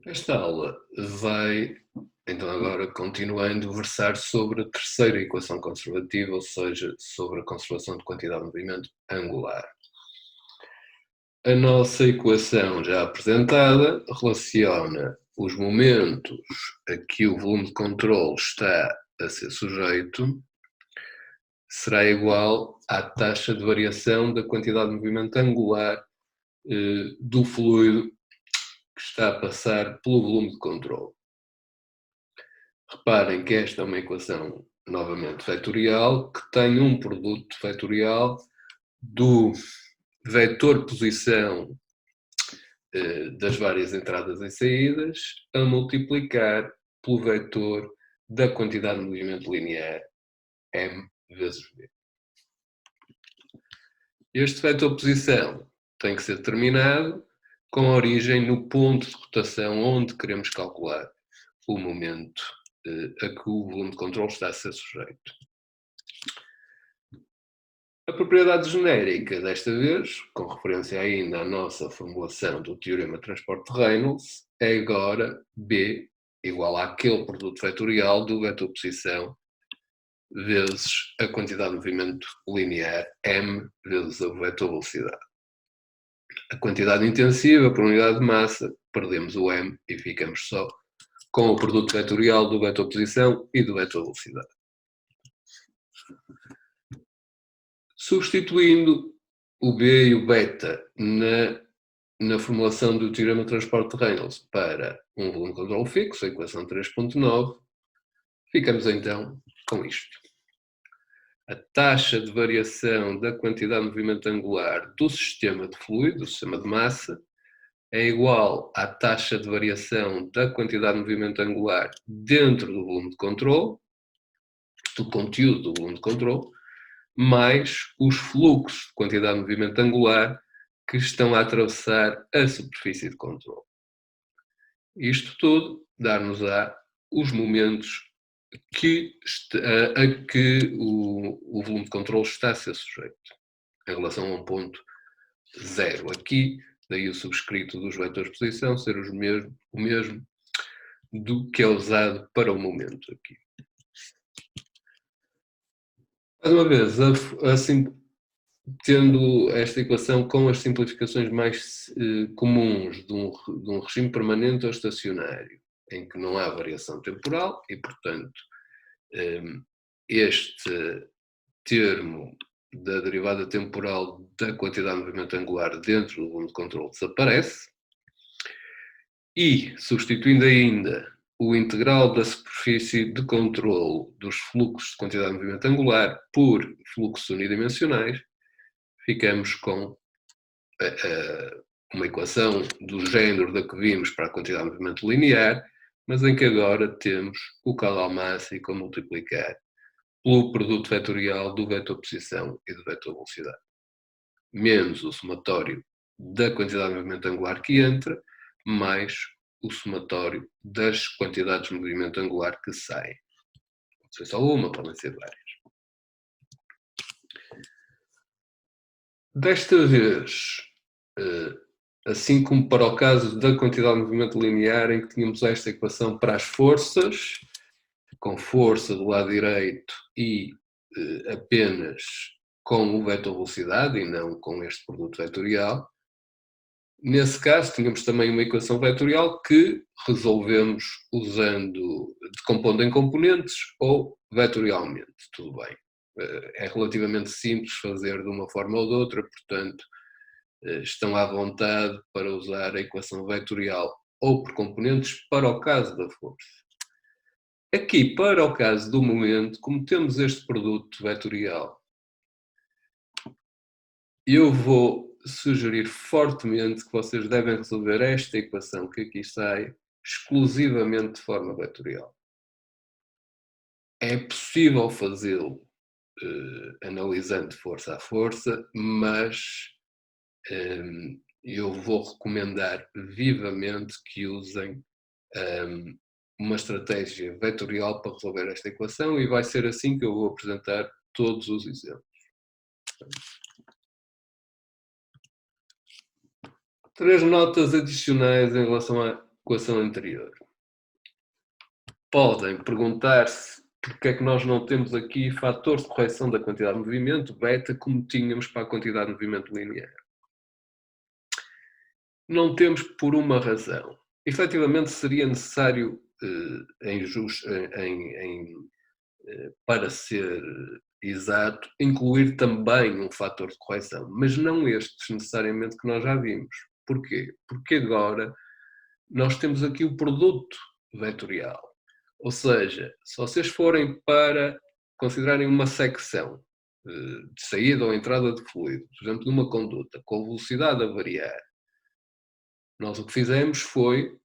Esta aula vai, então agora continuando, versar sobre a terceira equação conservativa, ou seja, sobre a conservação de quantidade de movimento angular. A nossa equação já apresentada relaciona os momentos a que o volume de controle está a ser sujeito será igual à taxa de variação da quantidade de movimento angular do fluido que está a passar pelo volume de controle. Reparem que esta é uma equação novamente vetorial, que tem um produto vetorial do vetor posição das várias entradas e saídas a multiplicar pelo vetor da quantidade de movimento linear m vezes v. Este vetor posição tem que ser determinado com origem no ponto de rotação onde queremos calcular o momento a que o volume de controle está a ser sujeito. A propriedade genérica, desta vez, com referência ainda à nossa formulação do teorema de transporte de Reynolds, é agora B igual àquele produto vetorial do vetor posição vezes a quantidade de movimento linear m vezes o vetor velocidade. A quantidade intensiva por unidade de massa, perdemos o m e ficamos só com o produto vetorial do vetor posição e do vetor velocidade. Substituindo o B e o beta na formulação do teorema de transporte de Reynolds para um volume de controle fixo, a equação 3.9, ficamos então com isto. A taxa de variação da quantidade de movimento angular do sistema de fluido, do sistema de massa, é igual à taxa de variação da quantidade de movimento angular dentro do volume de controle, do conteúdo do volume de controle, mais os fluxos de quantidade de movimento angular que estão a atravessar a superfície de controle. Isto tudo dar-nos-á os momentos a que o volume de controle está a ser sujeito, em relação a um ponto zero. Aqui, daí o subscrito dos vetores de posição ser o mesmo do que é usado para o momento aqui. Mais uma vez, assim, tendo esta equação com as simplificações mais comuns de um regime permanente ou estacionário, em que não há variação temporal e, portanto, este termo da derivada temporal da quantidade de movimento angular dentro do volume de controle desaparece, e substituindo ainda o integral da superfície de controle dos fluxos de quantidade de movimento angular por fluxos unidimensionais, ficamos com uma equação do género da que vimos para a quantidade de movimento linear, mas em que agora temos o caudal mássico a multiplicar pelo produto vetorial do vetor posição e do vetor velocidade, menos o somatório da quantidade de movimento angular que entra, mais o somatório das quantidades de movimento angular que saem. Pode ser só uma, podem ser várias. Desta vez, assim como para o caso da quantidade de movimento linear, em que tínhamos esta equação para as forças, com força do lado direito e apenas com o vetor velocidade e não com este produto vetorial. Nesse caso, tínhamos também uma equação vetorial que resolvemos decompondo em componentes ou vetorialmente, tudo bem. É relativamente simples fazer de uma forma ou de outra, portanto, estão à vontade para usar a equação vetorial ou por componentes para o caso da força. Aqui, para o caso do momento, como temos este produto vetorial, eu vou sugerir fortemente que vocês devem resolver esta equação que aqui sai exclusivamente de forma vetorial. É possível fazê-lo analisando força a força, mas eu vou recomendar vivamente que usem uma estratégia vetorial para resolver esta equação e vai ser assim que eu vou apresentar todos os exemplos. Três notas adicionais em relação equação anterior. Podem perguntar-se porque é que nós não temos aqui fator de correção da quantidade de movimento, beta, como tínhamos para a quantidade de movimento linear. Não temos por uma razão. Efetivamente seria necessário, para ser exato, incluir também um fator de correção, mas não estes necessariamente que nós já vimos. Porquê? Porque agora nós temos aqui o produto vetorial. Ou seja, se vocês forem para considerarem uma secção de saída ou entrada de fluido, por exemplo, numa conduta, com a velocidade a variar, nós o que fizemos foi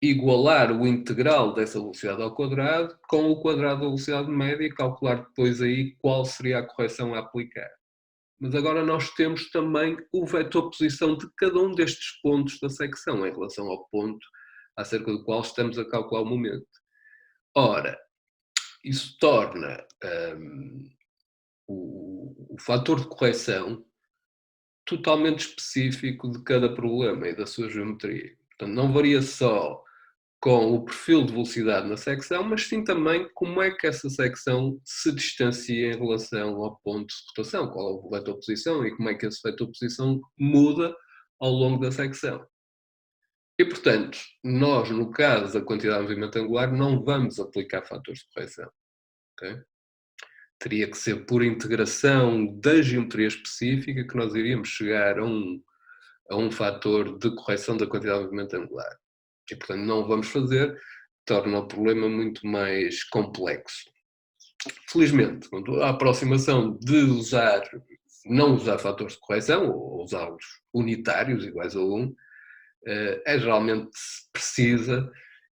igualar o integral dessa velocidade ao quadrado com o quadrado da velocidade média e calcular depois aí qual seria a correção a aplicar. Mas agora nós temos também o vetor posição de cada um destes pontos da secção em relação ao ponto acerca do qual estamos a calcular o momento. Ora, isso torna o fator de correção totalmente específico de cada problema e da sua geometria. Portanto, não varia só com o perfil de velocidade na secção, mas sim também como é que essa secção se distancia em relação ao ponto de rotação, qual é o vetor posição e como é que esse vetor posição muda ao longo da secção. E, portanto, nós, no caso da quantidade de movimento angular, não vamos aplicar fatores de correção. Okay? Teria que ser por integração da geometria específica que nós iríamos chegar a um fator de correção da quantidade de movimento angular. E, portanto, não vamos fazer, torna o problema muito mais complexo. Felizmente, a aproximação de não usar fatores de correção, ou usá-los unitários, iguais a 1, é geralmente precisa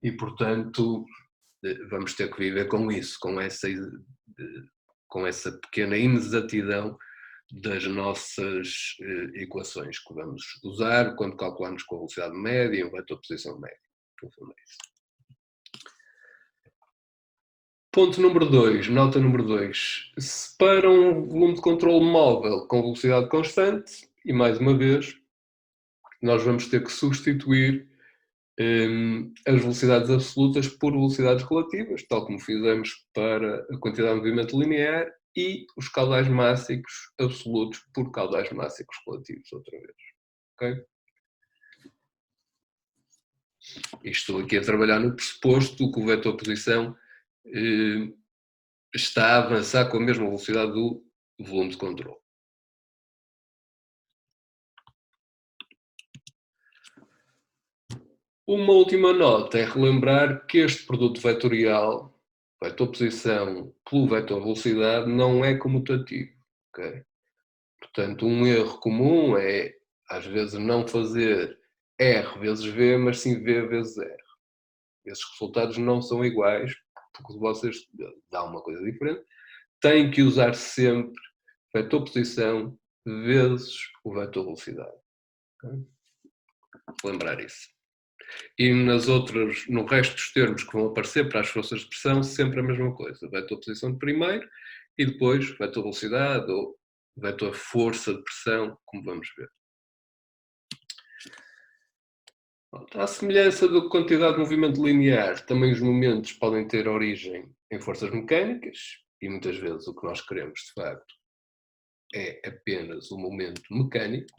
e, portanto, vamos ter que viver com isso, com essa pequena inexatidão das nossas equações que vamos usar quando calculamos com a velocidade média e o vetor de posição média. Ponto número 2, nota número 2. Se para um volume de controle móvel com velocidade constante, e mais uma vez, nós vamos ter que substituir as velocidades absolutas por velocidades relativas, tal como fizemos para a quantidade de movimento linear, e os caudais mássicos absolutos por caudais mássicos relativos, outra vez. Ok? E estou aqui a trabalhar no pressuposto que o vetor posição está a avançar com a mesma velocidade do volume de controle. Uma última nota é relembrar que este produto vetorial, vetor posição pelo vetor velocidade, não é comutativo. Okay? Portanto, um erro comum é, às vezes, não fazer R vezes V, mas sim V vezes R. Esses resultados não são iguais, porque vocês dão uma coisa diferente. Têm que usar sempre vetor posição vezes o vetor velocidade. Okay? Lembrar isso. E no resto dos termos que vão aparecer para as forças de pressão, sempre a mesma coisa. Vetor posição de primeiro e depois vetor velocidade ou vetor força de pressão, como vamos ver. À semelhança da quantidade de movimento linear, também os momentos podem ter origem em forças mecânicas e muitas vezes o que nós queremos, de facto, é apenas o momento mecânico.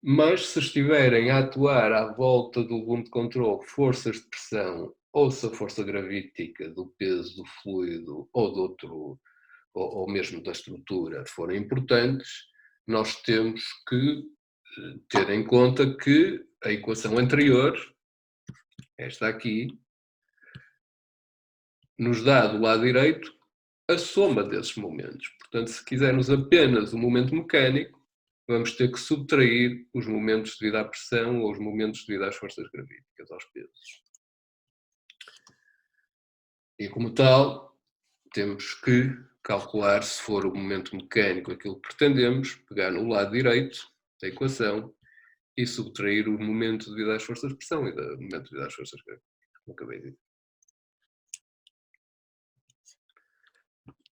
Mas se estiverem a atuar à volta do volume de controle forças de pressão ou se a força gravítica do peso do fluido ou mesmo da estrutura forem importantes, nós temos que ter em conta que a equação anterior, esta aqui, nos dá do lado direito a soma desses momentos. Portanto, se quisermos apenas o momento mecânico, vamos ter que subtrair os momentos devido à pressão ou os momentos devido às forças gravíticas, aos pesos. E como tal, temos que calcular, se for o momento mecânico aquilo que pretendemos, pegar no lado direito da equação e subtrair o momento devido às forças de pressão e o momento devido às forças gravíticas, como acabei de dizer.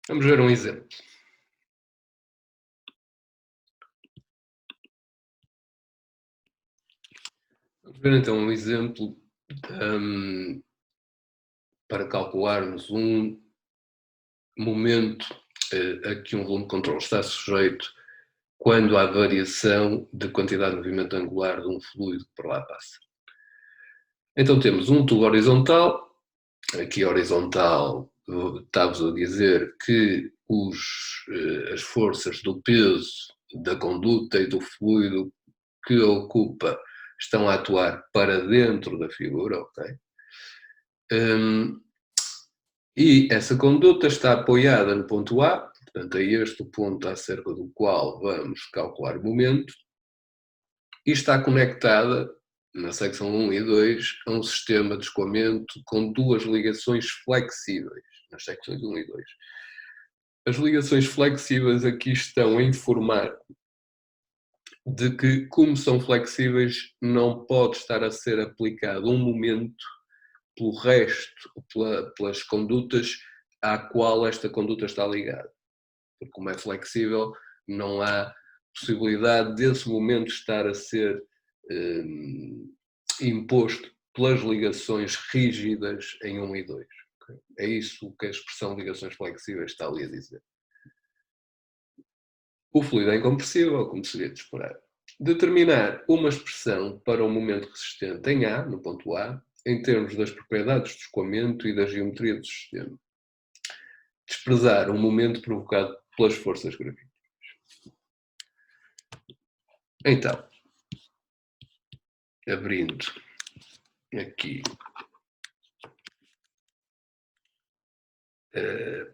Vamos ver um exemplo. Vamos ver então um exemplo para calcularmos um momento a que um volume de controle está sujeito quando há variação de quantidade de movimento angular de um fluido que por lá passa. Então temos um tubo horizontal, aqui horizontal está-vos a dizer que as forças do peso da conduta e do fluido que ocupa estão a atuar para dentro da figura, ok? E essa conduta está apoiada no ponto A, portanto é este o ponto acerca do qual vamos calcular o momento, e está conectada, na secção 1 e 2, a um sistema de escoamento com duas ligações flexíveis, nas secções 1 e 2. As ligações flexíveis aqui estão a informar de que, como são flexíveis, não pode estar a ser aplicado um momento pelo resto, pelas condutas à qual esta conduta está ligada. Porque como é flexível, não há possibilidade desse momento estar a ser imposto pelas ligações rígidas em 1 e 2. Okay? É isso que a expressão ligações flexíveis está ali a dizer. O fluido é incompressível, como seria de esperar. Determinar uma expressão para o momento resistente em A, no ponto A, em termos das propriedades do escoamento e da geometria do sistema. Desprezar um momento provocado pelas forças gravíticas. Então, abrindo aqui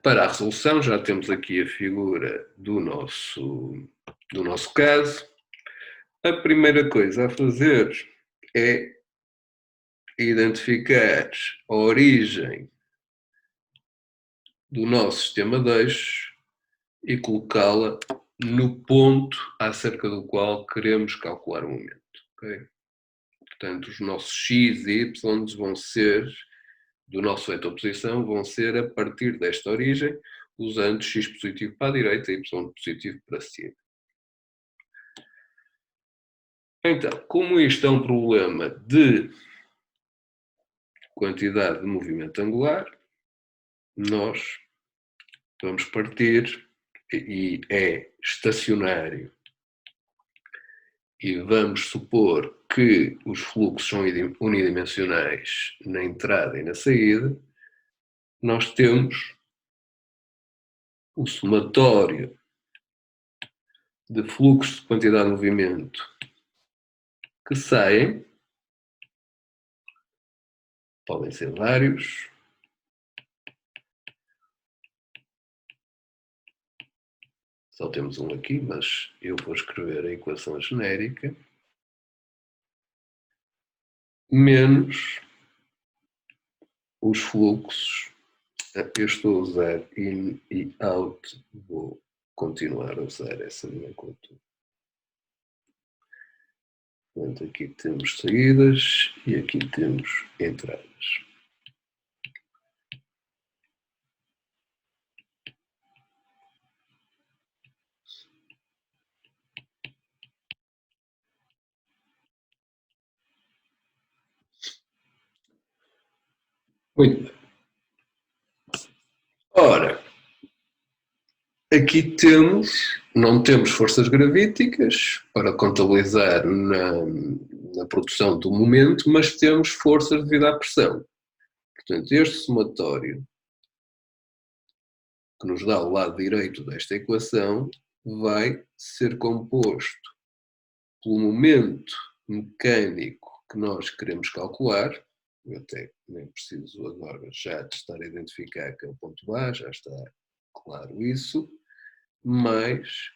para a resolução, já temos aqui a figura do nosso caso. A primeira coisa a fazer é identificar a origem do nosso sistema de eixos e colocá-la no ponto acerca do qual queremos calcular o momento. Okay? Portanto, os nossos x e y vão ser, do nosso vetor posição, vão ser a partir desta origem, usando x positivo para a direita e y positivo para cima. Então, como isto é um problema de quantidade de movimento angular, nós vamos partir, e é estacionário, e vamos supor que os fluxos são unidimensionais na entrada e na saída, nós temos o somatório de fluxos de quantidade de movimento que saem, podem ser vários, só temos um aqui, mas eu vou escrever a equação genérica, menos os fluxos. Eu estou a usar in e out, vou continuar a usar essa nomenclatura. Portanto, aqui temos saídas e aqui temos entradas. Muito bem. Ora, aqui não temos forças gravíticas para contabilizar na produção do momento, mas temos forças devido à pressão. Portanto, este somatório, que nos dá o lado direito desta equação, vai ser composto pelo momento mecânico que nós queremos calcular. Eu até nem preciso agora já de estar a identificar que é o ponto A, já está claro isso, mais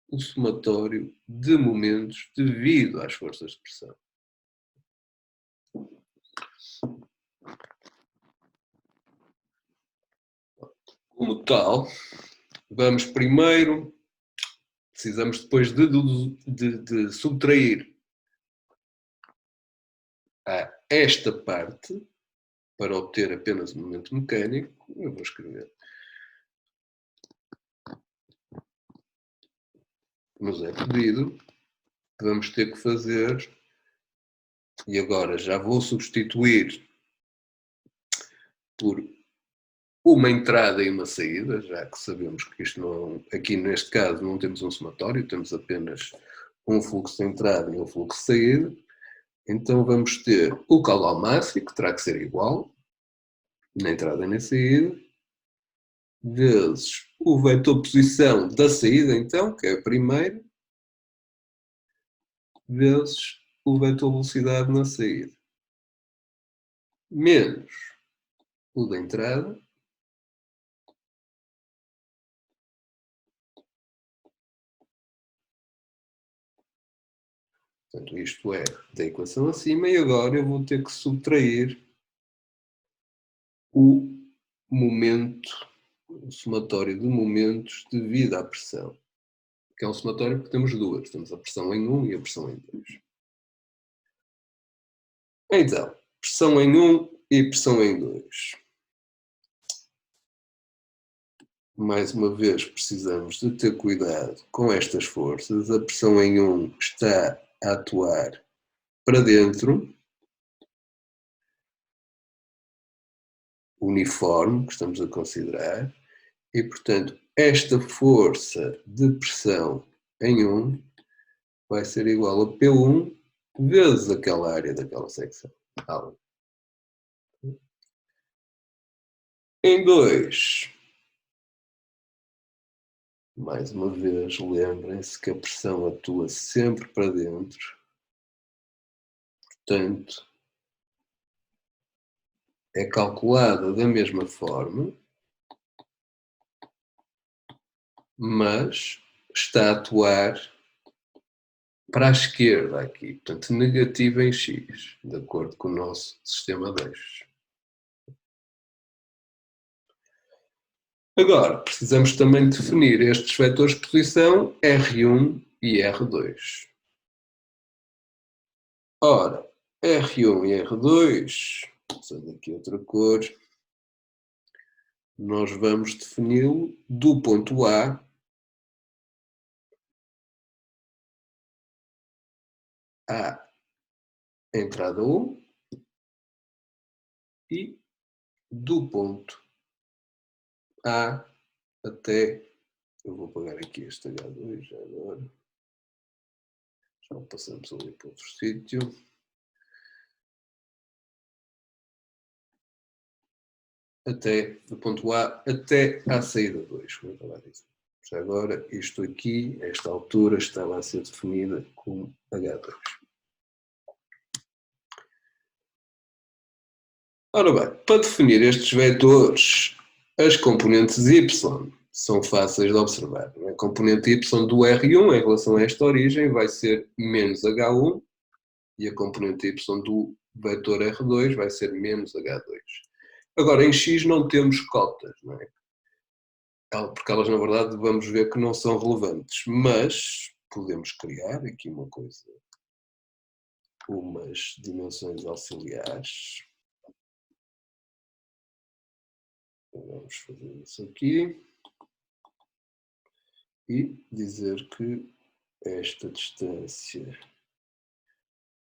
o somatório de momentos devido às forças de pressão. Como tal, vamos primeiro, precisamos depois de subtrair a esta parte para obter apenas o momento mecânico. Eu vou escrever. Nos é pedido, vamos ter que fazer E agora já vou substituir por uma entrada e uma saída, já que sabemos que isto não, aqui neste caso não temos um somatório, temos apenas um fluxo de entrada e um fluxo de saída. Então vamos ter o caudal máximo, que terá que ser igual, na entrada e na saída, vezes o vetor posição da saída, então, que é a primeira, vezes o vetor velocidade na saída, menos o da entrada, portanto isto é da equação acima, e agora eu vou ter que subtrair o momento, o somatório de momentos devido à pressão, que é um somatório porque temos duas, temos a pressão em 1 e a pressão em 2. Então, pressão em 1 e pressão em 2. Mais uma vez precisamos de ter cuidado com estas forças. A pressão em 1 está a atuar para dentro, uniforme, que estamos a considerar, e portanto esta força de pressão em 1 vai ser igual a P1 vezes aquela área daquela secção. Em 2, mais uma vez, lembrem-se que a pressão atua sempre para dentro, portanto, é calculada da mesma forma, mas está a atuar para a esquerda aqui, portanto, negativo em x, de acordo com o nosso sistema de eixos. Agora, precisamos também definir estes vetores de posição R1 e R2. Ora, R1 e R2, usando aqui outra cor, nós vamos defini-lo do ponto A à entrada 1 e do ponto A até, eu vou apagar aqui este H2 já agora, já o passamos ali para outro sítio, até, do ponto A até à saída 2, como eu estava a dizer. Já agora, isto aqui, esta altura, estava a ser definida como H2. Ora bem, para definir estes vetores, as componentes y são fáceis de observar. A componente y do R1 em relação a esta origem vai ser menos H1 e a componente y do vetor R2 vai ser menos H2. Agora, em x não temos cotas, não é? Porque elas, na verdade, vamos ver que não são relevantes, mas podemos criar aqui uma coisa, umas dimensões auxiliares. Vamos fazer isso aqui e dizer que esta distância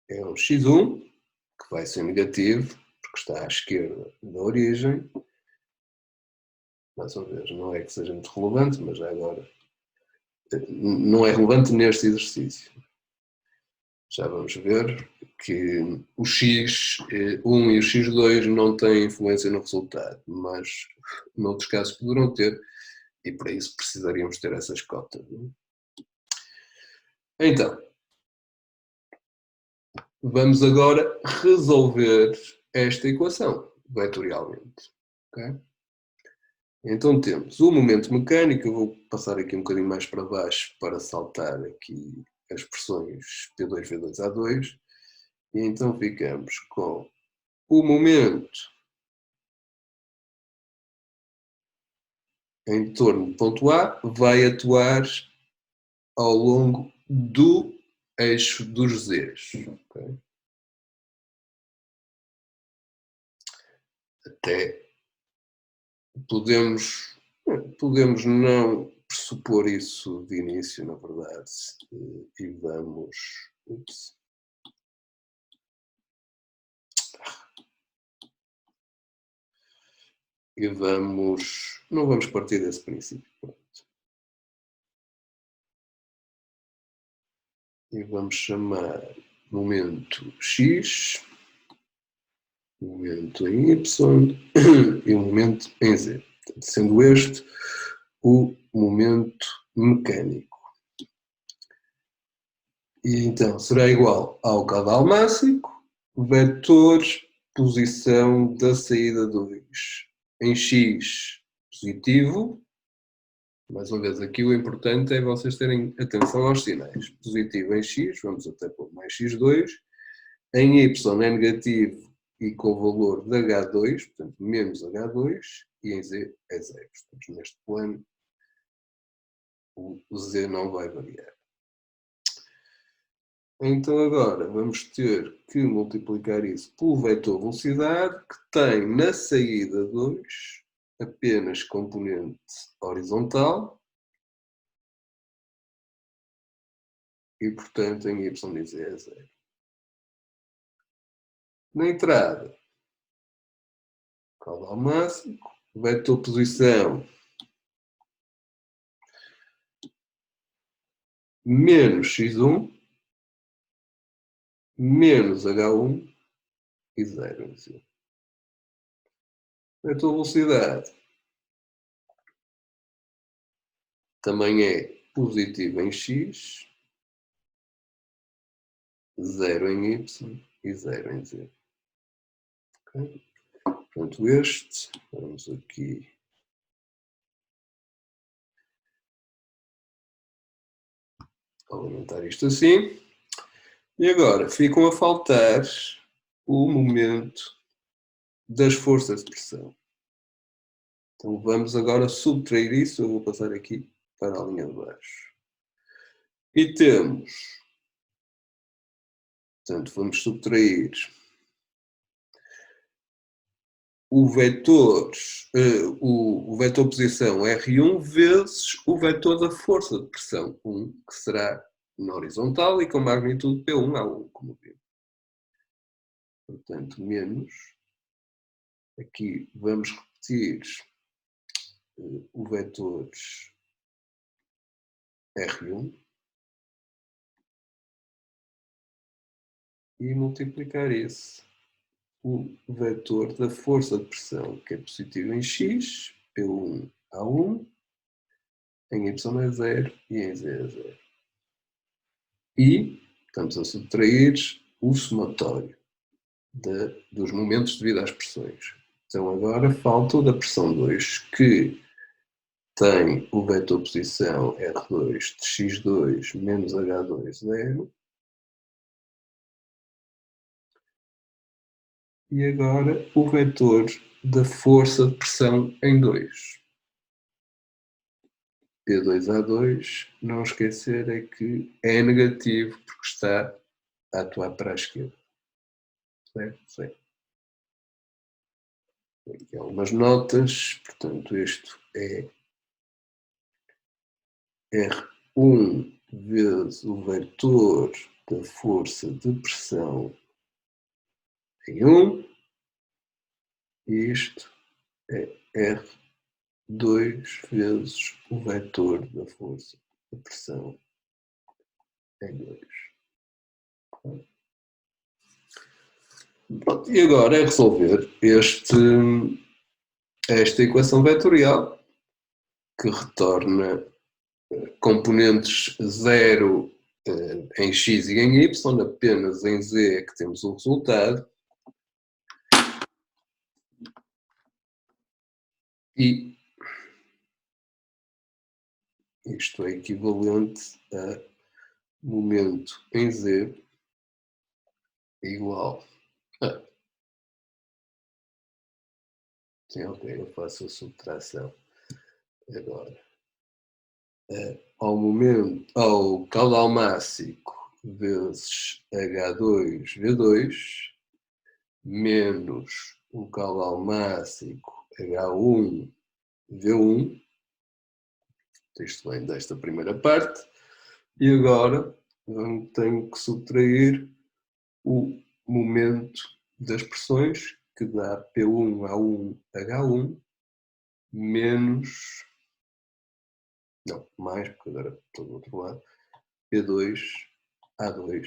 é um x1, que vai ser negativo, porque está à esquerda da origem. Mais uma vez, não é que seja muito relevante, mas já agora não é relevante neste exercício. Já vamos ver que o x1 e o x2 não têm influência no resultado, mas noutros casos poderão ter, e para isso precisaríamos ter essas cotas. Então, vamos agora resolver esta equação vetorialmente. Okay? Então temos o momento mecânico, eu vou passar aqui um bocadinho mais para baixo para saltar aqui as pressões P2, V2, A2, e então ficamos com o momento em torno do ponto A vai atuar ao longo do eixo dos Zs. Okay? Até podemos não pressupor isso de início, na verdade, e vamos... Ups. E não vamos partir desse princípio. E vamos chamar momento X, momento em Y e momento em Z. Sendo este o momento mecânico. E então será igual ao caudal máximo, vetor posição da saída 2 em X positivo. Mais uma vez, aqui o importante é vocês terem atenção aos sinais. Positivo em X, vamos até pôr mais X2. Em Y é negativo e com o valor de H2, portanto menos H2, e em Z é 0. Portanto, neste plano o Z não vai variar. Então agora vamos ter que multiplicar isso pelo vetor velocidade, que tem na saída 2 apenas componente horizontal e, portanto, em y e z é 0. Na entrada, caudal máximo, vetor posição menos x1 menos h1 e 0 em z. Vetor velocidade também é positivo em x, 0 em y e 0 em z. Okay? Portanto, vamos aqui aumentar isto assim. E agora ficam a faltar o momento das forças de pressão. Então vamos agora subtrair isso, eu vou passar aqui para a linha de baixo. E temos, portanto, vamos subtrair o vetor posição R1 vezes o vetor da força de pressão 1, que será na horizontal e com magnitude P1 a 1, como vimos. Portanto, menos, aqui vamos repetir o vetor R1 e multiplicar esse o vetor da força de pressão, que é positivo em x, P1 a 1, em y é 0 e em z é 0. E estamos a subtrair o somatório dos momentos devido às pressões. Então agora falta o da pressão 2, que tem o vetor posição R2 de x2 menos H2, 0. E agora o vetor da força de pressão em 2. P2A2, não esquecer é que é negativo porque está a atuar para a esquerda. Certo? Sim. Aqui algumas notas, portanto isto é R1 vezes o vetor da força de pressão em 1, e isto é R2 vezes o vetor da força de pressão em 2. Pronto, e agora é resolver esta equação vetorial que retorna componentes 0 em x e em y, apenas em z é que temos o resultado. E isto é equivalente a momento em z igual a... Sim, ok, eu faço a subtração agora. Ao caudal máximo vezes H2V2 menos o caudal máximo H1V1. Isto vem desta primeira parte. E agora tenho que subtrair o momento das pressões, que dá P1A1H1 menos, não, mais, porque agora estou do outro lado, P2, A2,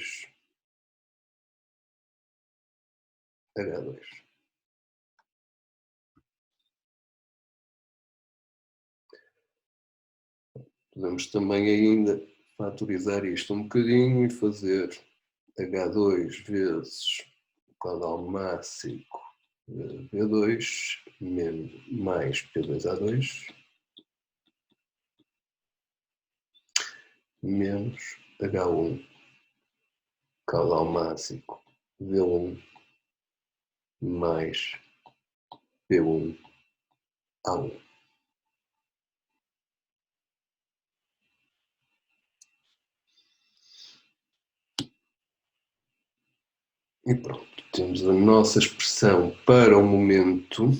H2. Podemos também ainda fatorizar isto um bocadinho e fazer H2 vezes o caudal máximo V2 mais P2A2 menos H1 caudal máximo V1 mais P1A1. E pronto, temos a nossa expressão para o momento.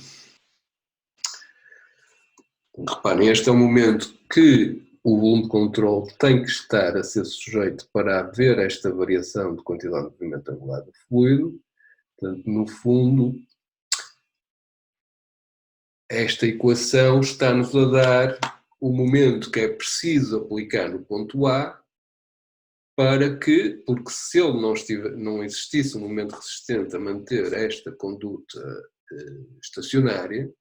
Reparem, este é o momento que o volume de controle tem que estar a ser sujeito para haver esta variação de quantidade de movimento angular do fluido. Portanto, no fundo, esta equação está-nos a dar o momento que é preciso aplicar no ponto A para que, porque se ele não existisse um momento resistente a manter esta conduta estacionária,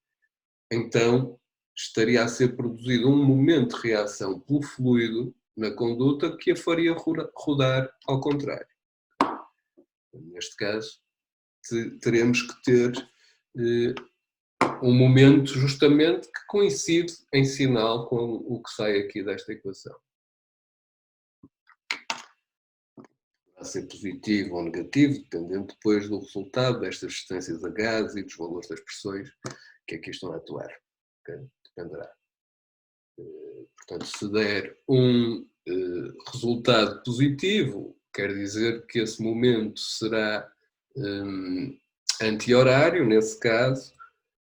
então estaria a ser produzido um momento de reação pelo fluido na conduta que a faria rodar ao contrário. Neste caso, teremos que ter um momento justamente que coincide em sinal com o que sai aqui desta equação. Vai ser positivo ou negativo, dependendo depois do resultado destas resistências a gás e dos valores das pressões que aqui estão a atuar. Okay? Dependerá. Portanto, se der um resultado positivo, quer dizer que esse momento será anti-horário, nesse caso,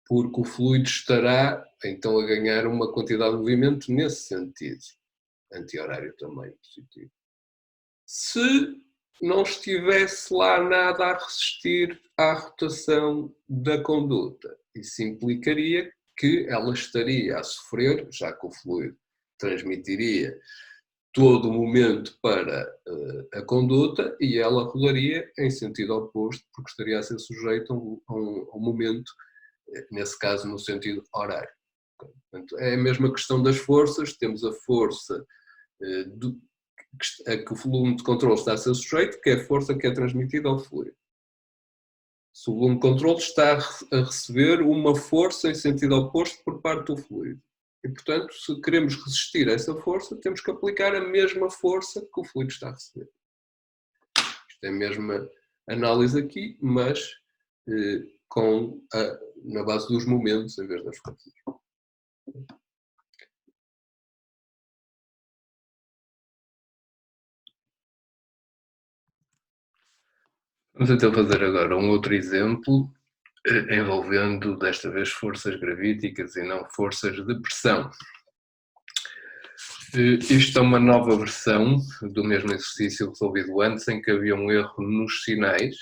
porque o fluido estará então a ganhar uma quantidade de movimento nesse sentido. Anti-horário também positivo. Se não estivesse lá nada a resistir à rotação da conduta, isso implicaria que ela estaria a sofrer, já que o fluido transmitiria todo o momento para a conduta e ela rodaria em sentido oposto, porque estaria a ser sujeita a um momento, nesse caso no sentido horário. Portanto, é a mesma questão das forças, temos a força a que o volume de controle está a ser sujeito, que é a força que é transmitida ao fluido. Se o volume de controle está a receber uma força em sentido oposto por parte do fluido. E, portanto, se queremos resistir a essa força, temos que aplicar a mesma força que o fluido está a receber. Isto é a mesma análise aqui, mas na base dos momentos em vez das forças. Vamos então fazer agora um outro exemplo envolvendo desta vez forças gravíticas e não forças de pressão. Isto é uma nova versão do mesmo exercício resolvido antes, em que havia um erro nos sinais,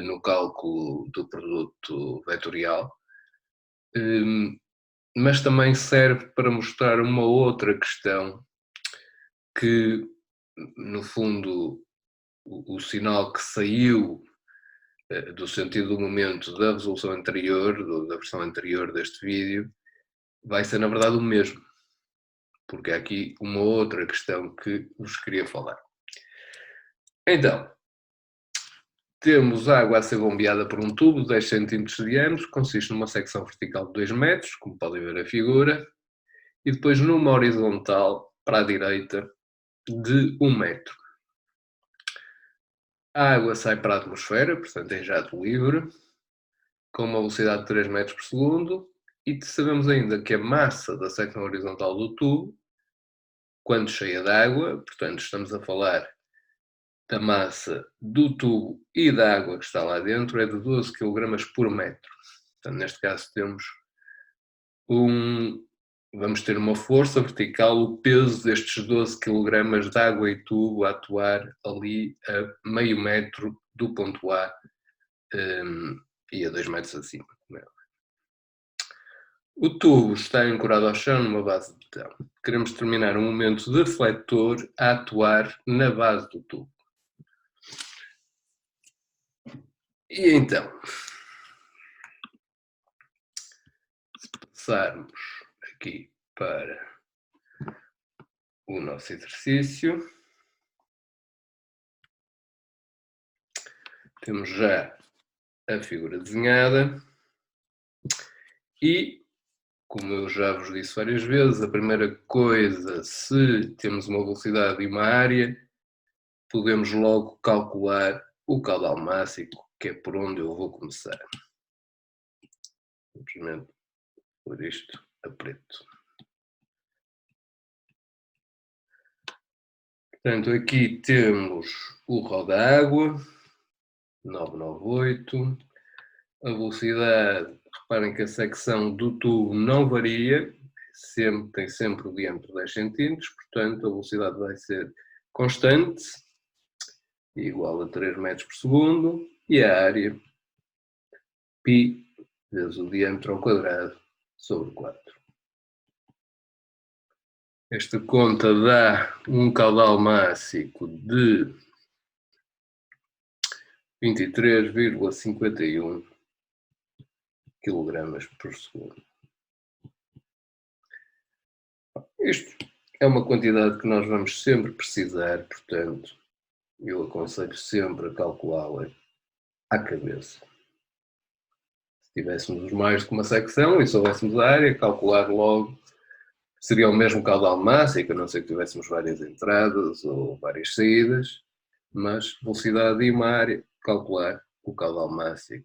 no cálculo do produto vetorial, mas também serve para mostrar uma outra questão que, no fundo, o sinal que saiu do sentido do momento da resolução anterior, da versão anterior deste vídeo, vai ser na verdade o mesmo, porque há aqui uma outra questão que vos queria falar. Então, temos água a ser bombeada por um tubo de 10 cm de diâmetro, consiste numa secção vertical de 2 metros, como podem ver a figura, e depois numa horizontal para a direita de 1 metro. A água sai para a atmosfera, portanto em jato livre, com uma velocidade de 3 metros por segundo, e sabemos ainda que a massa da secção horizontal do tubo, quando cheia de água, portanto estamos a falar da massa do tubo e da água que está lá dentro, é de 12 kg por metro. Portanto, neste caso vamos ter uma força vertical, o peso destes 12 kg de água e tubo a atuar ali a meio metro do ponto A e a 2 metros acima. O tubo está ancorado ao chão numa base de betão. Queremos determinar um momento defletor a atuar na base do tubo. E então, se passarmos aqui para o nosso exercício, temos já a figura desenhada e, como eu já vos disse várias vezes, a primeira coisa, se temos uma velocidade e uma área, podemos logo calcular o caudal máximo, que é por onde eu vou começar. Simplesmente por isto a preto. Portanto, aqui temos o roda-água, 998. A velocidade, reparem que a secção do tubo não varia, tem sempre o diâmetro de 10 cm, portanto a velocidade vai ser constante, igual a 3 metros por segundo, e a área, π vezes o diâmetro ao quadrado, sobre 4. Esta conta dá um caudal máximo de 23,51 kg por segundo. Isto é uma quantidade que nós vamos sempre precisar, portanto, eu aconselho sempre a calculá-la à cabeça. Se tivéssemos mais de uma secção e soubéssemos a área, calcular logo seria o mesmo caudal máximo, a não ser que tivéssemos várias entradas ou várias saídas, mas velocidade e uma área, calcular o caudal máximo.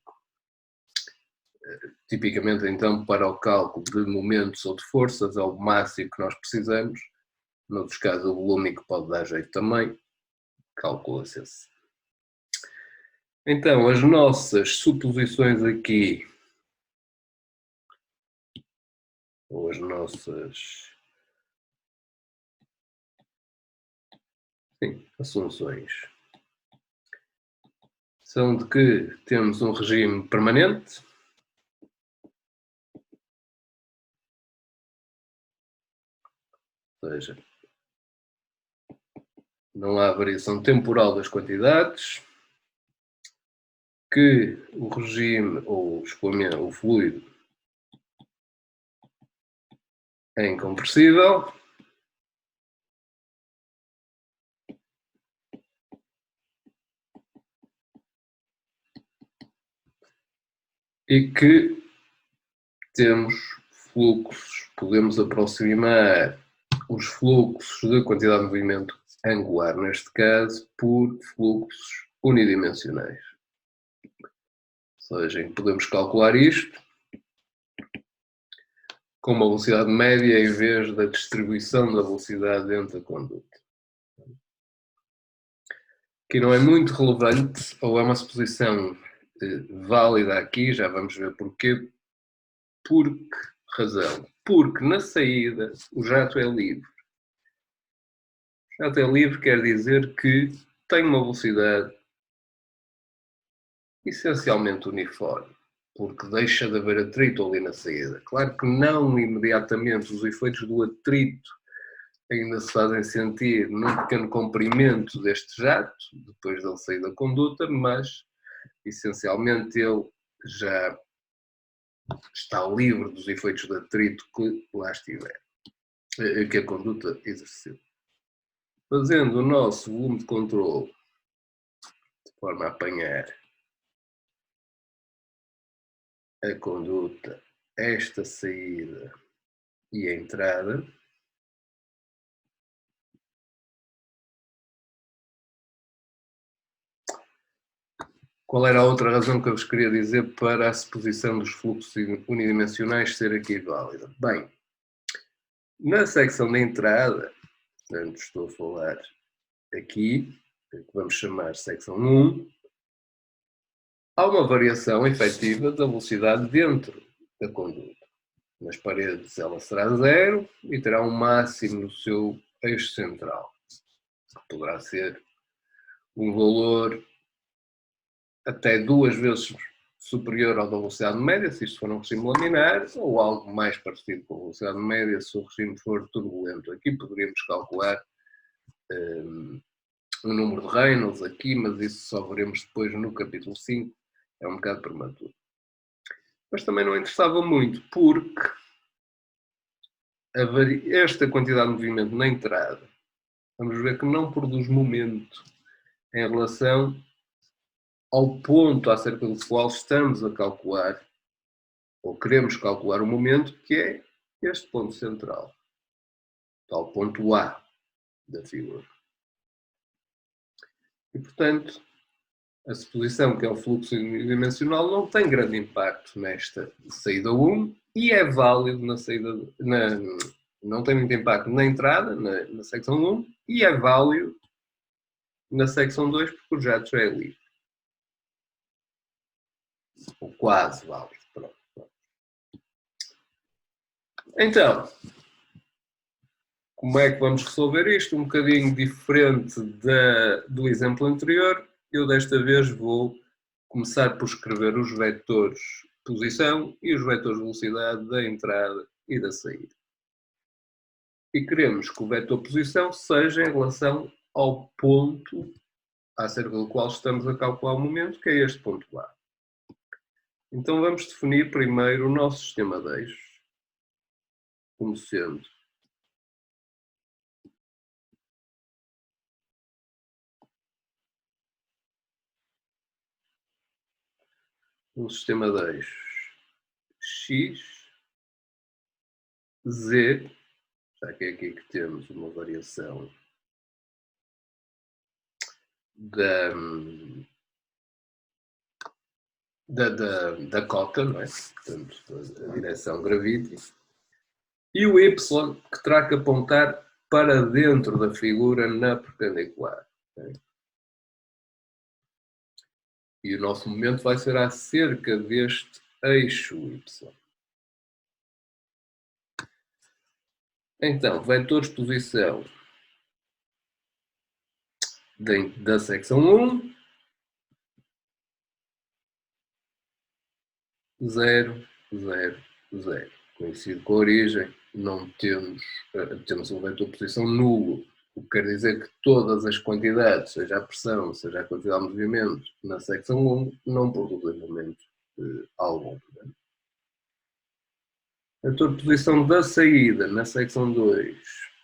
Tipicamente, então, para o cálculo de momentos ou de forças, é o máximo que nós precisamos. Noutros casos, o volúmico pode dar jeito também. Calcula-se esse. Então, as nossas suposições aqui, ou as nossas assunções, são de que temos um regime permanente, ou seja, não há variação temporal das quantidades, que o regime ou o escoamento, o fluido, é incompressível e que temos fluxos, podemos aproximar os fluxos de quantidade de movimento angular, neste caso, por fluxos unidimensionais. Ou seja, podemos calcular isto com uma velocidade média em vez da distribuição da velocidade dentro da conduta. Que não é muito relevante, ou é uma suposição válida aqui, já vamos ver porquê. Por que razão? Porque na saída o jato é livre. O jato é livre quer dizer que tem uma velocidade essencialmente uniforme, porque deixa de haver atrito ali na saída. Claro que não imediatamente, os efeitos do atrito ainda se fazem sentir num pequeno comprimento deste jato, depois dele sair da conduta, mas essencialmente ele já está livre dos efeitos de atrito que lá estiver, que a conduta exerceu. Fazendo o nosso volume de controle de forma a apanhar a conduta, esta saída e a entrada, qual era a outra razão que eu vos queria dizer para a suposição dos fluxos unidimensionais ser aqui válida? Bem, na secção da entrada, portanto estou a falar aqui, que vamos chamar secção 1, há uma variação efetiva da velocidade dentro da conduta. Nas paredes ela será zero e terá um máximo no seu eixo central, que poderá ser um valor até 2 vezes superior ao da velocidade média, se isto for um regime laminar, ou algo mais parecido com a velocidade média, se o regime for turbulento. Aqui poderíamos calcular o número de Reynolds aqui, mas isso só veremos depois no capítulo 5, é um bocado prematuro. Mas também não interessava muito, porque esta quantidade de movimento na entrada, vamos ver que não produz momento em relação ao ponto acerca do qual estamos a calcular, ou queremos calcular o momento, que é este ponto central, tal ponto A da figura. E, portanto, a suposição que é o fluxo unidimensional não tem grande impacto nesta saída 1 e é válido na saída... não tem muito impacto na entrada, na secção 1, e é válido na secção 2 porque o jato já é livre. Ou quase válido. Pronto. Então, como é que vamos resolver isto? Um bocadinho diferente do exemplo anterior. Eu desta vez vou começar por escrever os vetores posição e os vetores velocidade da entrada e da saída. E queremos que o vetor posição seja em relação ao ponto acerca do qual estamos a calcular o momento, que é este ponto A. Então vamos definir primeiro o nosso sistema de eixos como sendo um sistema de eixos x, z, já que é aqui que temos uma variação da cota, não é? Portanto, a direção gravity, e o y que terá que apontar para dentro da figura na perpendicular. Okay? E o nosso momento vai ser acerca deste eixo y. Então, vetores de posição da secção 1, 0, 0, 0. Coincide com a origem, não temos um vetor de posição nulo, o que quer dizer que todas as quantidades, seja a pressão, seja a quantidade de movimento, na secção 1, não produzem momento algum. Vetor de posição da saída, na secção 2,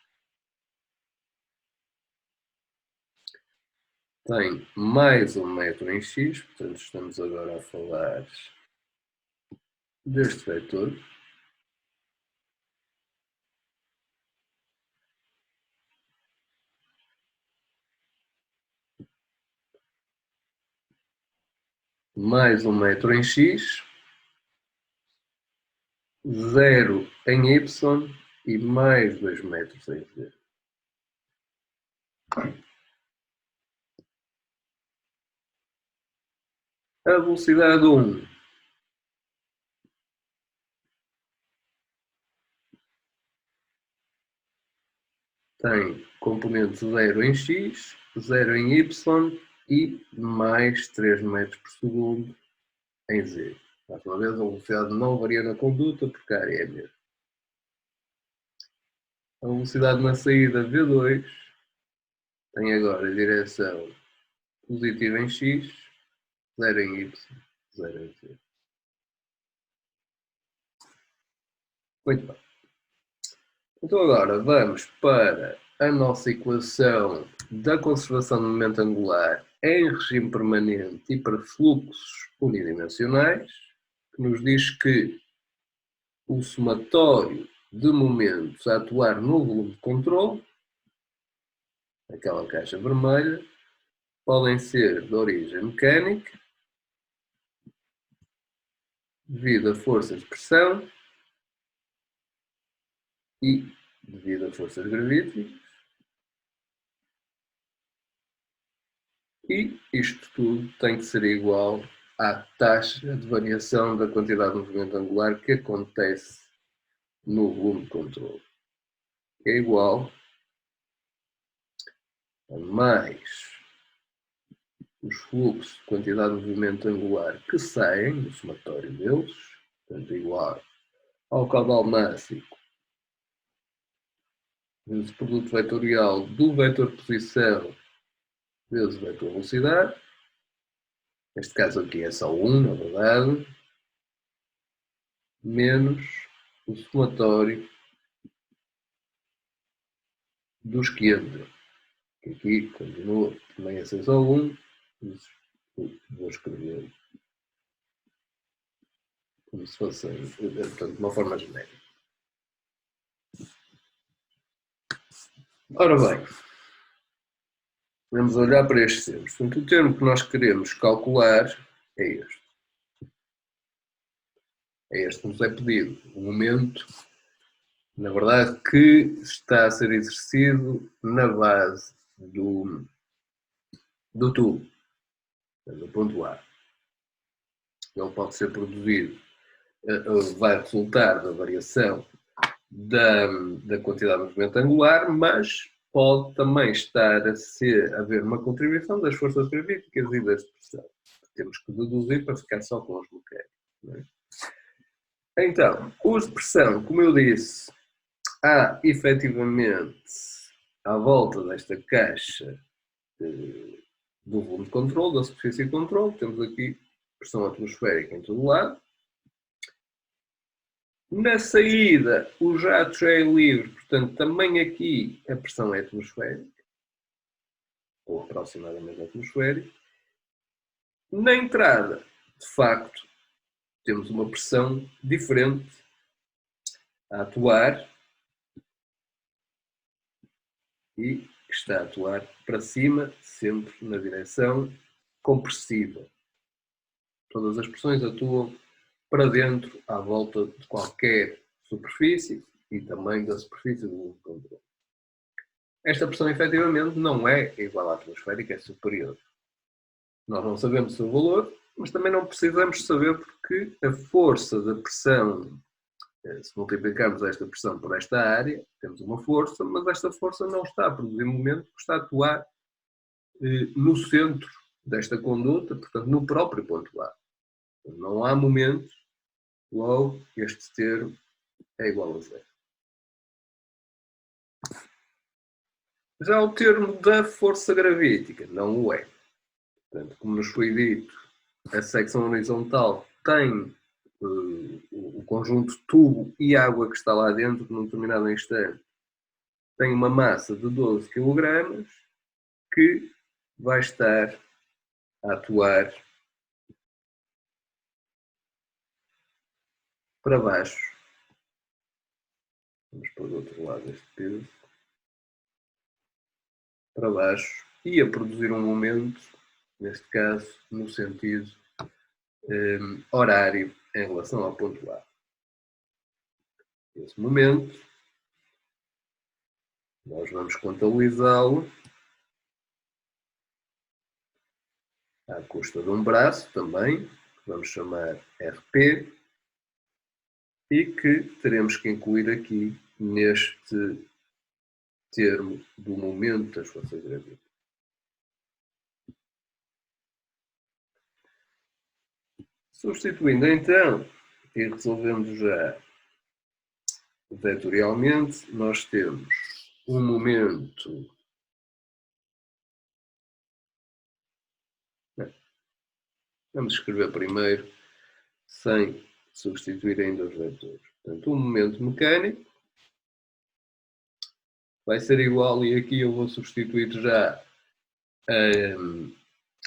tem mais 1 metro em x, portanto estamos agora a falar deste vetor. Mais 1 metro em x, 0 em y e mais 2 metros em z. A velocidade 1 tem componente 0 em x, 0 em y e mais 3 metros por segundo em z. Mais uma vez, a velocidade não varia na conduta porque a área é a mesma. A velocidade na saída V2 tem agora a direção positiva em x, 0 em y, 0 em z. Muito bem. Então agora vamos para a nossa equação da conservação do momento angular em regime permanente e para fluxos unidimensionais, que nos diz que o somatório de momentos a atuar no volume de controle, aquela caixa vermelha, podem ser de origem mecânica, devido a forças de pressão e devido a forças gravíticas. E isto tudo tem que ser igual à taxa de variação da quantidade de movimento angular que acontece no volume de controle. Que é igual a mais os fluxos de quantidade de movimento angular que saem do somatório deles, portanto, igual ao caudal máximo vezes o produto vetorial do vetor posição vezes o vetor velocidade. Neste caso aqui é só 1, na verdade, menos o somatório dos que entram. Aqui continua também a ser só 1, vou escrever como se fosse, portanto, de uma forma genérica. Ora bem, vamos olhar para estes termos. Portanto, o termo que nós queremos calcular é este. É este que nos é pedido. O momento, na verdade, que está a ser exercido na base do tubo, do ponto A. Ele pode ser produzido, vai resultar da variação da quantidade de movimento angular, mas pode também estar a haver uma contribuição das forças gravíticas e da pressão. Temos que deduzir para ficar só com os mecânicos. Não é? Então, os de pressão, como eu disse, há efetivamente à volta desta caixa do volume de controle, da superfície de controle, temos aqui pressão atmosférica em todo lado. Na saída, o jato já é livre, portanto, também aqui a pressão é atmosférica, ou aproximadamente atmosférica. Na entrada, de facto, temos uma pressão diferente a atuar e que está a atuar para cima, sempre na direção compressiva. Todas as pressões atuam para dentro, à volta de qualquer superfície e também da superfície do controle. Esta pressão, efetivamente, não é igual à atmosférica, é superior. Nós não sabemos o seu valor, mas também não precisamos saber porque a força da pressão, se multiplicarmos esta pressão por esta área, temos uma força, mas esta força não está a produzir momento, está a atuar no centro desta conduta, portanto, no próprio ponto A. Não há momento, logo este termo é igual a zero. Já o termo da força gravítica não o é. Portanto, como nos foi dito, a secção horizontal tem o conjunto tubo e água que está lá dentro num determinado instante, tem uma massa de 12 kg que vai estar a atuar para baixo. Vamos para o outro lado deste peso. Para baixo e a produzir um momento, neste caso, no sentido horário em relação ao ponto A. Esse momento, nós vamos contabilizá-lo à custa de um braço também, que vamos chamar RP, e que teremos que incluir aqui neste termo do momento das forças gravíticas. Substituindo então e resolvendo já vetorialmente, nós temos um momento. Vamos escrever primeiro sem substituir ainda os vetores. Portanto, um momento mecânico vai ser igual, e aqui eu vou substituir já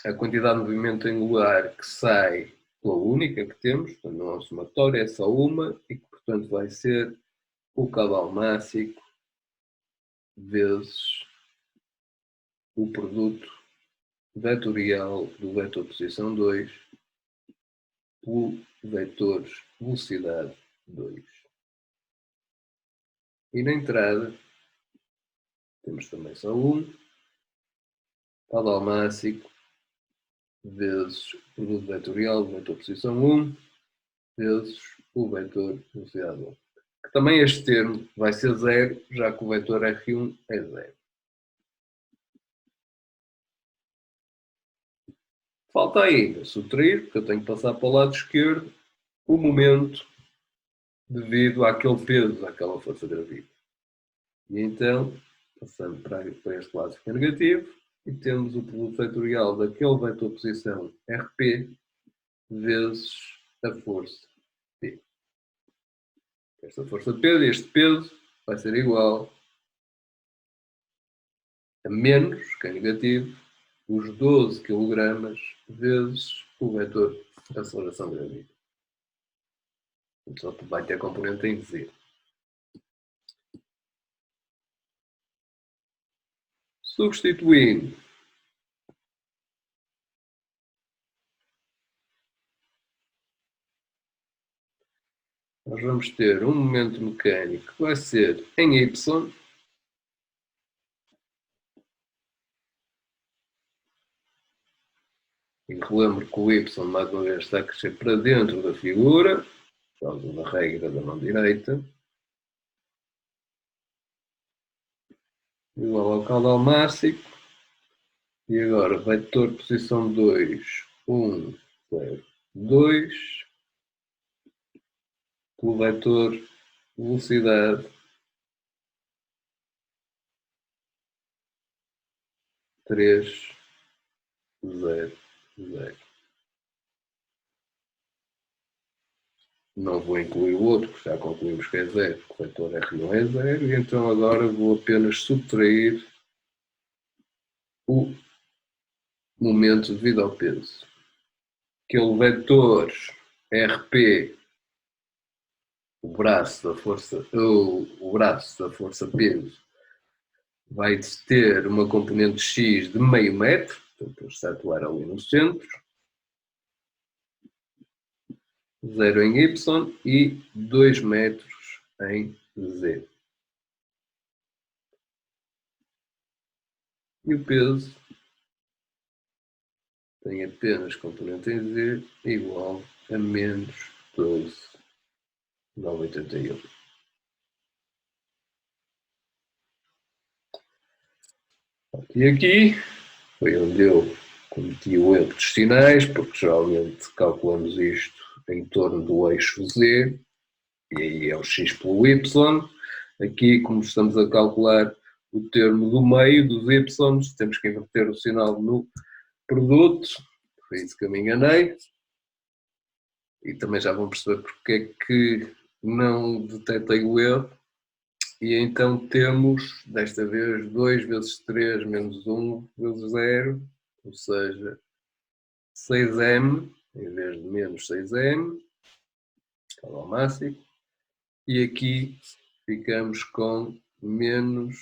a quantidade de movimento angular que sai pela única que temos, portanto não é um somatório, é só uma, e que portanto vai ser o caudal máximo vezes o produto vetorial do vetor posição 2 pelo vetor velocidade 2. E na entrada temos também só 1, caudal máximo vezes o produto vetorial do vetor posição 1 vezes o vetor velocidade 1. Que também este termo vai ser zero, já que o vetor R1 é zero. Falta ainda subtrair, porque eu tenho que passar para o lado esquerdo o momento devido àquele peso, àquela força gravida. E então, passando para este lado fica negativo, e temos o produto vetorial daquele vetor posição RP vezes a força P. Esta força P deste peso vai ser igual a menos, que é negativo, os 12 kg vezes o vetor de aceleração gravida. Então vai ter a componente em Z. Substituindo, nós vamos ter um momento mecânico que vai ser em Y. E relembro que o Y, mais uma vez, está a crescer para dentro da figura, por causa da regra da mão direita. Igual ao caudal máximo. E agora, vetor posição 2, 1, 0, 2, pelo vetor velocidade 3, 0, 0. Não vou incluir o outro, porque já concluímos que é 0, porque o vetor R não é 0, e então agora vou apenas subtrair o momento devido ao peso. Aquele vetor RP, o braço da força peso, vai ter uma componente X de meio metro, portanto vou situar ali no centro, 0 em Y e 2 metros em Z. E o peso tem apenas componente em Z igual a menos 12,981. E aqui foi onde eu cometi o erro dos sinais, porque geralmente calculamos isto em torno do eixo Z, e aí é o X pelo Y. Aqui, como estamos a calcular o termo do meio dos Y, temos que inverter o sinal no produto, foi isso que eu me enganei. E também já vão perceber porque é que não detetei o erro. E então temos, desta vez, 2 vezes 3 menos 1 vezes 0, ou seja, 6m, em vez de menos 6m, ao máximo. E aqui ficamos com menos,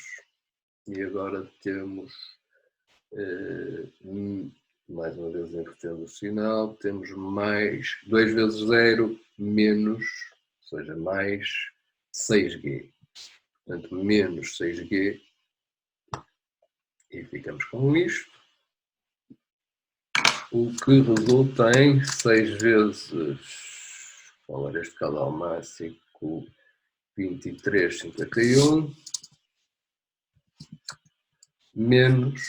e agora temos, mais uma vez invertendo o sinal, temos mais 2 vezes 0 menos, ou seja, mais 6G. Portanto, menos 6G, e ficamos com isto, o que resulta em 6 vezes, qual era este caudal máximo, 23,51, menos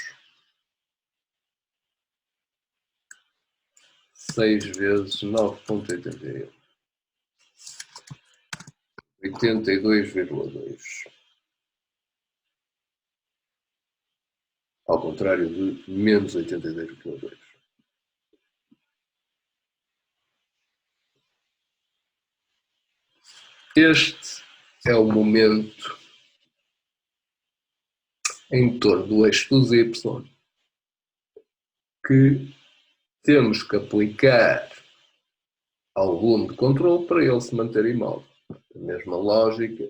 6 vezes 9,81, 82,2. Ao contrário de menos 82,2. Este é o momento em torno do eixo dos Y que temos que aplicar ao volume de controle para ele se manter imóvel. A mesma lógica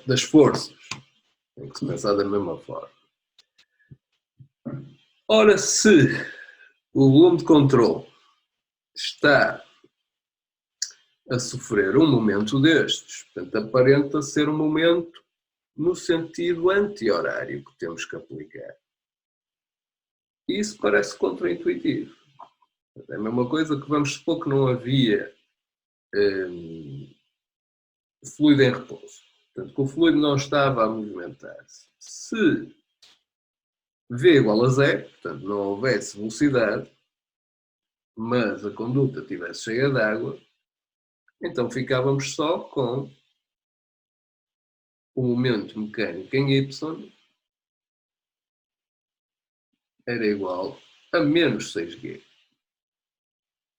das forças. Tem que se pensar da mesma forma. Ora, se o volume de controle está a sofrer um momento destes, portanto, aparenta ser um momento no sentido anti-horário que temos que aplicar. Isso parece contraintuitivo. É a mesma coisa que vamos supor que não havia fluido em repouso. Portanto, que o fluido não estava a movimentar-se. Se V igual a zero, portanto, não houvesse velocidade, mas a conduta estivesse cheia de água, então ficávamos só com o momento mecânico em Y era igual a menos 6G.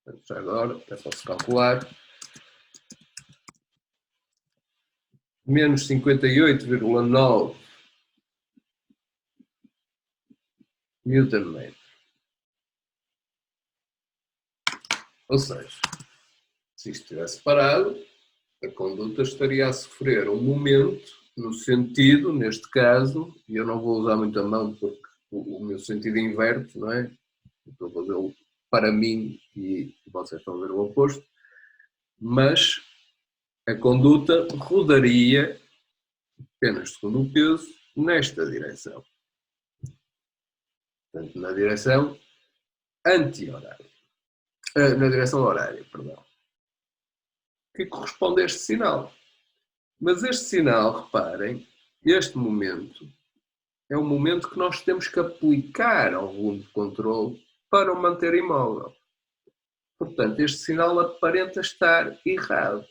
Portanto, já agora, até posso calcular, menos 58,9 Newton-metro. Ou seja, se isto estivesse parado, a conduta estaria a sofrer um momento no sentido, neste caso, e eu não vou usar muito a mão porque o meu sentido inverte, não é? Estou a fazê-lo para mim e vocês estão a ver o oposto, mas a conduta rodaria, apenas segundo o peso, nesta direção. Portanto, na direção anti-horária. Na direção horária, perdão. Que corresponde a este sinal. Mas este sinal, reparem, este momento é um momento que nós temos que aplicar ao volume de controle para o manter imóvel. Portanto, este sinal aparenta estar errado,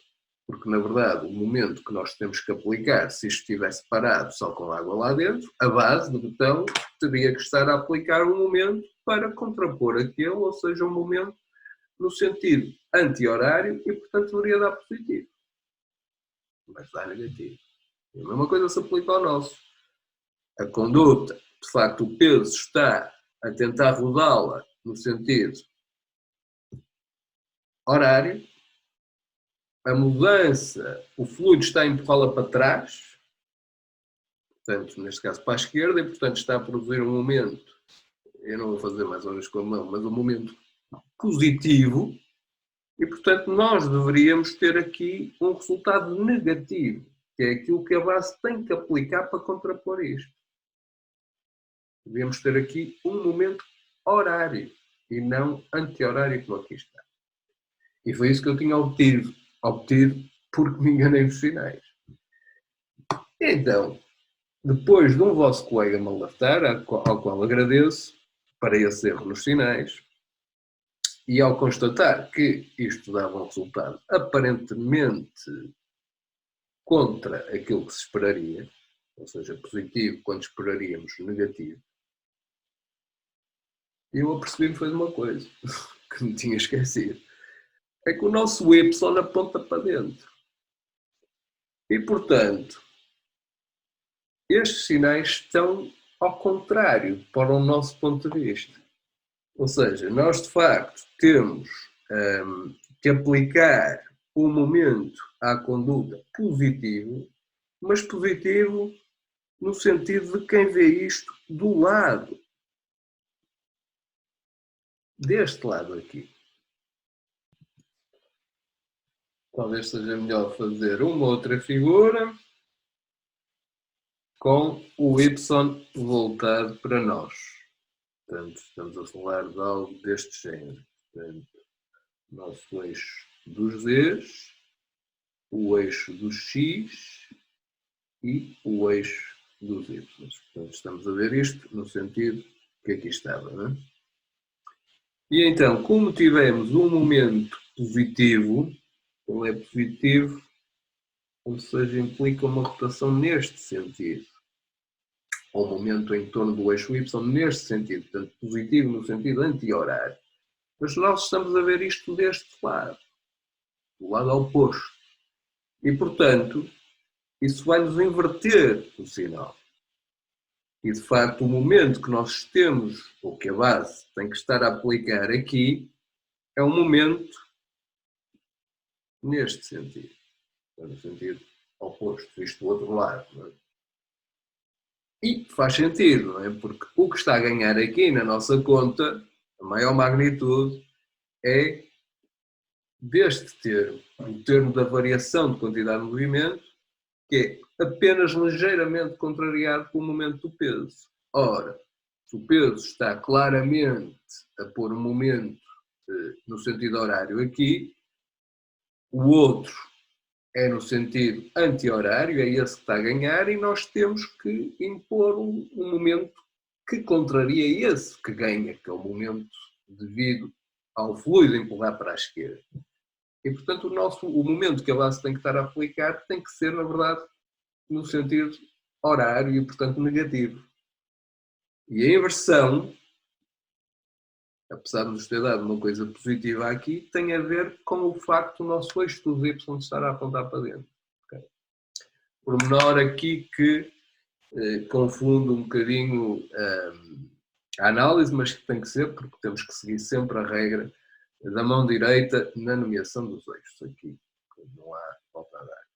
porque na verdade o momento que nós temos que aplicar, se isto estivesse parado só com água lá dentro, a base do botão teria que estar a aplicar um momento para contrapor aquele, ou seja, um momento no sentido anti-horário e portanto deveria dar positivo. Mas dá negativo. E a mesma coisa se aplica ao nosso. A conduta, de facto, o peso está a tentar rodá-la no sentido horário, a mudança, o fluido está a empurrá-la para trás, portanto, neste caso para a esquerda, e portanto está a produzir um momento, eu não vou fazer mais ou menos com a mão, mas um momento positivo, e portanto nós deveríamos ter aqui um resultado negativo, que é aquilo que a base tem que aplicar para contrapor isto. Devíamos ter aqui um momento horário e não anti-horário como aqui está. E foi isso que eu tinha obtido porque me enganei nos sinais. Então, depois de um vosso colega me alertar, ao qual agradeço, para esse erro nos sinais, e ao constatar que isto dava um resultado aparentemente contra aquilo que se esperaria, ou seja, positivo quando esperaríamos negativo, eu apercebi-me foi de uma coisa que me tinha esquecido. É que o nosso Y aponta para dentro. E, portanto, estes sinais estão ao contrário para o nosso ponto de vista. Ou seja, nós de facto temos que aplicar o momento à conduta positivo, mas positivo no sentido de quem vê isto do lado, deste lado aqui. Talvez seja melhor fazer uma outra figura com o Y voltado para nós. Portanto, estamos a falar de algo deste género. Portanto, nosso eixo dos Zs, o eixo dos X e o eixo dos Y. Portanto, estamos a ver isto no sentido que aqui estava, não é? E então, como tivemos um momento positivo, ele é positivo, ou seja, implica uma rotação neste sentido. Ou um momento em torno do eixo Y neste sentido, portanto, positivo no sentido anti-horário. Mas nós estamos a ver isto deste lado, do lado oposto. E, portanto, isso vai-nos inverter o sinal. E, de facto, o momento que nós temos, ou que a base tem que estar a aplicar aqui, é um momento neste sentido. No sentido oposto, visto do outro lado. Não é? E faz sentido, não é? Porque o que está a ganhar aqui na nossa conta, a maior magnitude, é deste termo, o termo da variação de quantidade de movimento, que é apenas ligeiramente contrariado pelo momento do peso. Ora, se o peso está claramente a pôr um momento no sentido horário aqui, o outro é no sentido anti-horário, é esse que está a ganhar, e nós temos que impor um momento que contraria esse que ganha, que é o momento devido ao fluido empurrar para a esquerda. E, portanto, o momento que a base tem que estar a aplicar tem que ser, na verdade, no sentido horário e, portanto, negativo. E a inversão, apesar de nos ter dado uma coisa positiva aqui, tem a ver com o facto do nosso eixo dos Y estar a apontar para dentro. Okay? Pormenor aqui que confunde um bocadinho a análise, mas que tem que ser, porque temos que seguir sempre a regra da mão direita na nomeação dos eixos. Aqui não há volta a dar.